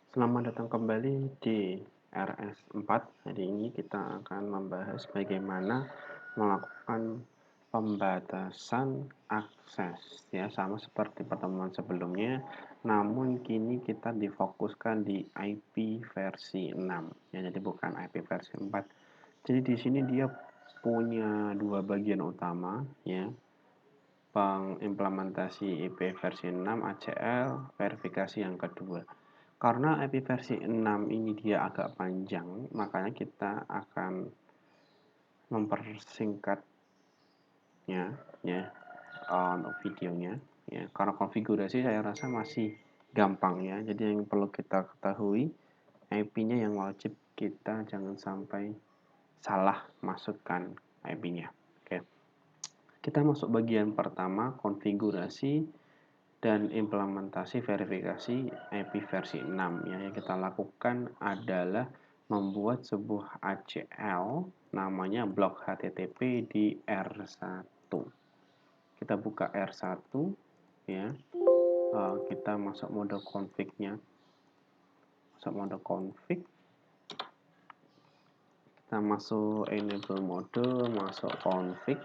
Selamat datang kembali di RS4. Hari ini kita akan membahas bagaimana melakukan pembatasan akses, ya, sama seperti pertemuan sebelumnya, namun kini kita difokuskan di IP versi 6, ya, jadi bukan IP versi 4. Jadi di sini dia punya dua bagian utama, ya, pengimplementasi IP versi 6 ACL, verifikasi yang kedua. Karena IP versi 6 ini dia agak panjang, makanya kita akan mempersingkatnya, ya, untuk videonya, ya. Karena konfigurasi saya rasa masih gampang, ya. Jadi yang perlu kita ketahui, IP-nya yang wajib kita jangan sampai salah masukkan IP-nya. Oke. Kita masuk bagian pertama, konfigurasi dan implementasi verifikasi IP versi 6. Yang kita lakukan adalah membuat sebuah ACL namanya blok HTTP di R1. Kita buka R1, ya. Kita masuk mode config-nya. Masuk mode config. Kita masuk enable mode, masuk config.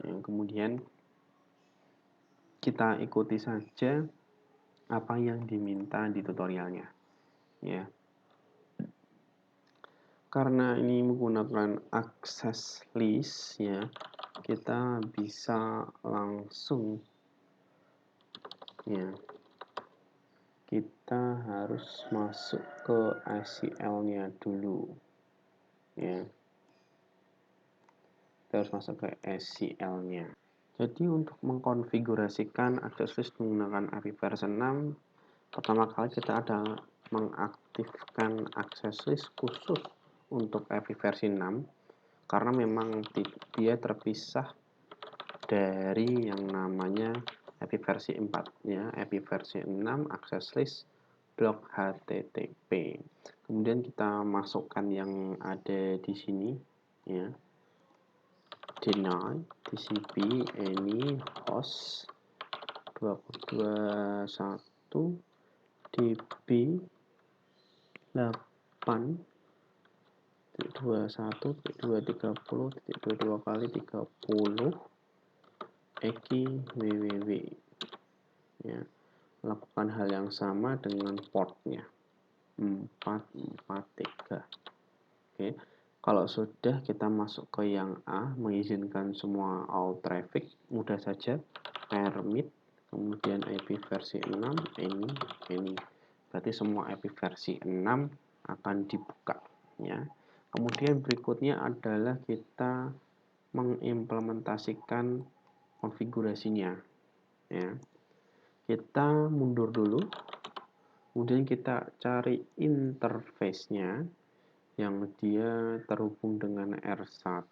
Yang kemudian kita ikuti saja apa yang diminta di tutorialnya, ya. Karena ini menggunakan access list, ya, kita bisa langsung, ya, kita harus masuk ke ACL-nya dulu, ya. Kita harus masuk ke ACL-nya. Jadi untuk mengkonfigurasikan access list menggunakan IP versi 6, pertama kali kita ada mengaktifkan access list khusus untuk IP versi 6 karena memang dia terpisah dari yang namanya IP versi 4, ya, IP versi 6 access list blok HTTP. Kemudian kita masukkan yang ada di sini, ya, deny TCP any host 221 db 8 21.230.22 kali 30 eki www, ya. Lakukan hal yang sama dengan portnya 443. Oke, kalau sudah kita masuk ke yang A, mengizinkan semua all traffic, mudah saja permit, kemudian IP versi 6 ini berarti semua IP versi 6 akan dibuka, ya. Kemudian berikutnya adalah kita mengimplementasikan konfigurasinya, ya. Kita mundur dulu, kemudian kita cari interface-nya yang dia terhubung dengan R1,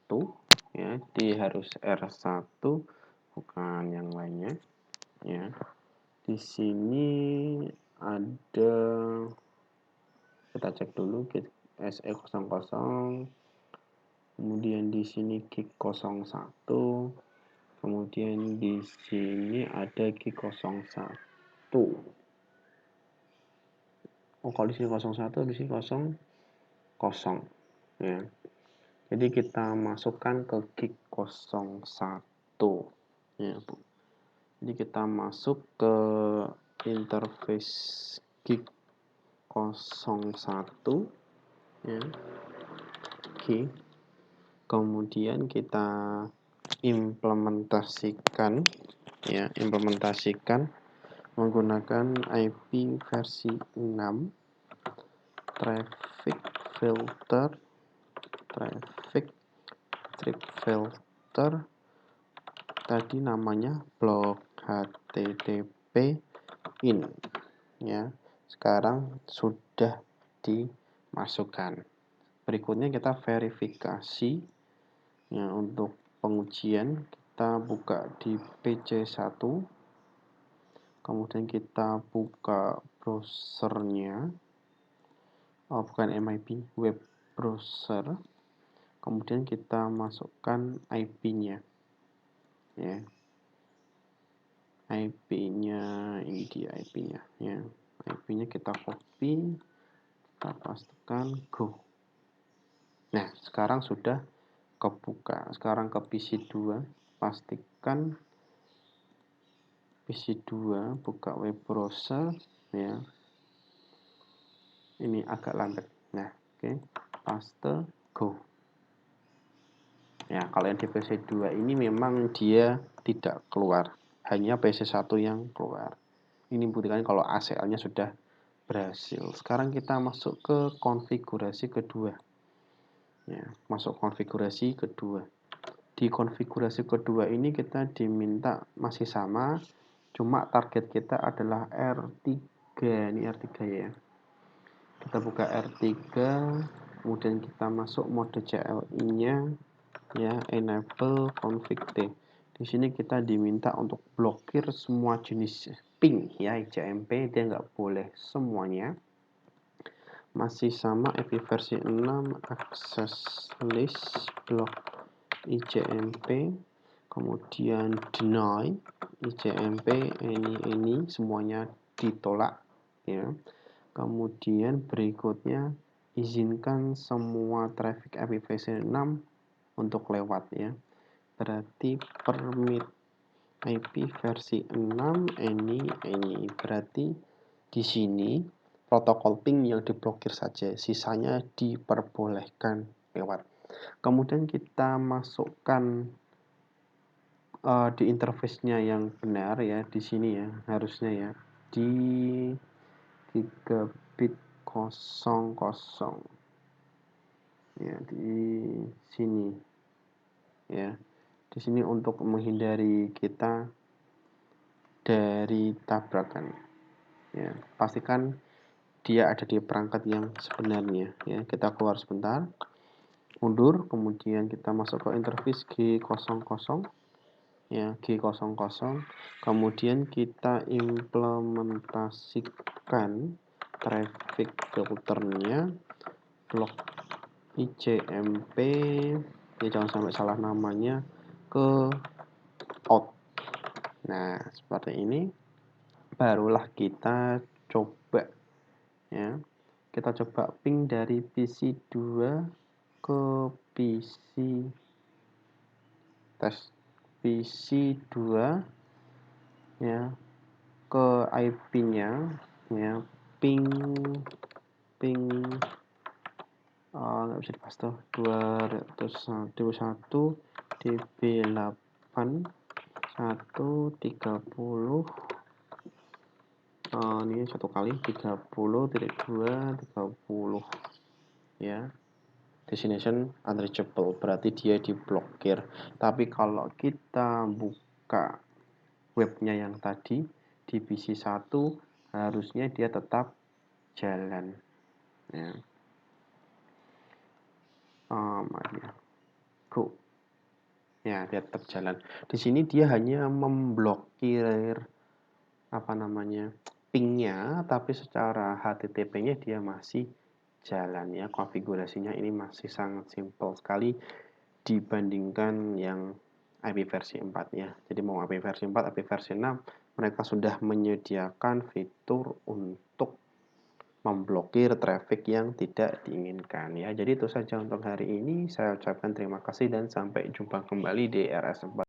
ya. Dia harus R1 bukan yang lainnya, ya. Di sini ada, kita cek dulu SE00, kemudian di sini gig 01, kemudian di sini ada gig 01. Oh, kalau di sini 01, di sini 00, ya. Jadi kita masukkan ke gig 01, ya, Bu. Jadi kita masuk ke interface gig 01, ya. Oke. Kemudian kita implementasikan, ya, menggunakan IP versi 6, traffic filter tadi namanya blok HTTP in, ya. Sekarang sudah dimasukkan. Berikutnya kita verifikasi, ya. Untuk pengujian kita buka di PC1, kemudian kita buka browsernya, bukan MIB, web browser, kemudian kita masukkan IP-nya, ya. IP-nya ini dia IP-nya, ya. IP-nya kita copy, kita pastekan go. Nah, sekarang sudah kebuka. Sekarang ke PC2, pastikan PC2, buka web browser ya. Ini agak lambat. Nah, oke, paste go. Ya, kalau yang di PC2 ini memang dia tidak keluar, hanya PC1 yang keluar. Ini buktikan kalau ACL-nya sudah berhasil. Sekarang kita masuk ke konfigurasi kedua. Ya, masuk konfigurasi kedua. Di konfigurasi kedua ini kita diminta masih sama, cuma target kita adalah R3. Ini R3 ya. Kita buka R3, kemudian kita masuk mode CLI-nya ya, enable config T. Di sini kita diminta untuk blokir semua jenis ping ya, ICMP, dia nggak boleh semuanya. Masih sama IP versi 6 access list block ICMP, kemudian deny ICMP ini semuanya ditolak ya. Kemudian berikutnya izinkan semua traffic IPv6 untuk lewat ya. Berarti permit IP versi 6 ini berarti di sini protokol ping yang diblokir saja, sisanya diperbolehkan lewat. Kemudian kita masukkan di interface-nya yang benar ya, di sini ya, harusnya ya, di 3 bit 00 ya, di sini ya. Di sini untuk menghindari kita dari tabrakan ya, pastikan dia ada di perangkat yang sebenarnya ya. Kita keluar sebentar, mundur, kemudian kita masuk ke interface G00 ya, G00, kemudian kita implementasikan traffic filternya blok ICMP ya, jangan sampai salah namanya, ke out. Nah, seperti ini barulah kita coba ya. Kita coba ping dari PC2 ke PC tes PC2 ya, ke IP-nya ya, ping nggak bisa dipaste, 201 db8 130 ini satu kali 30.2 30 ya. Destination unreachable, berarti dia diblokir. Tapi kalau kita buka webnya yang tadi di PC1, harusnya dia tetap jalan ya. Go ya, dia tetap jalan. Di sini dia hanya memblokir apa namanya, pingnya, tapi secara HTTP-nya dia masih jalan ya. Konfigurasinya ini masih sangat simpel sekali dibandingkan yang IP versi 4 ya. Jadi mau IP versi 4, IP versi 6, mereka sudah menyediakan fitur untuk memblokir traffic yang tidak diinginkan ya. Jadi itu saja untuk hari ini. Saya ucapkan terima kasih dan sampai jumpa kembali di RS4.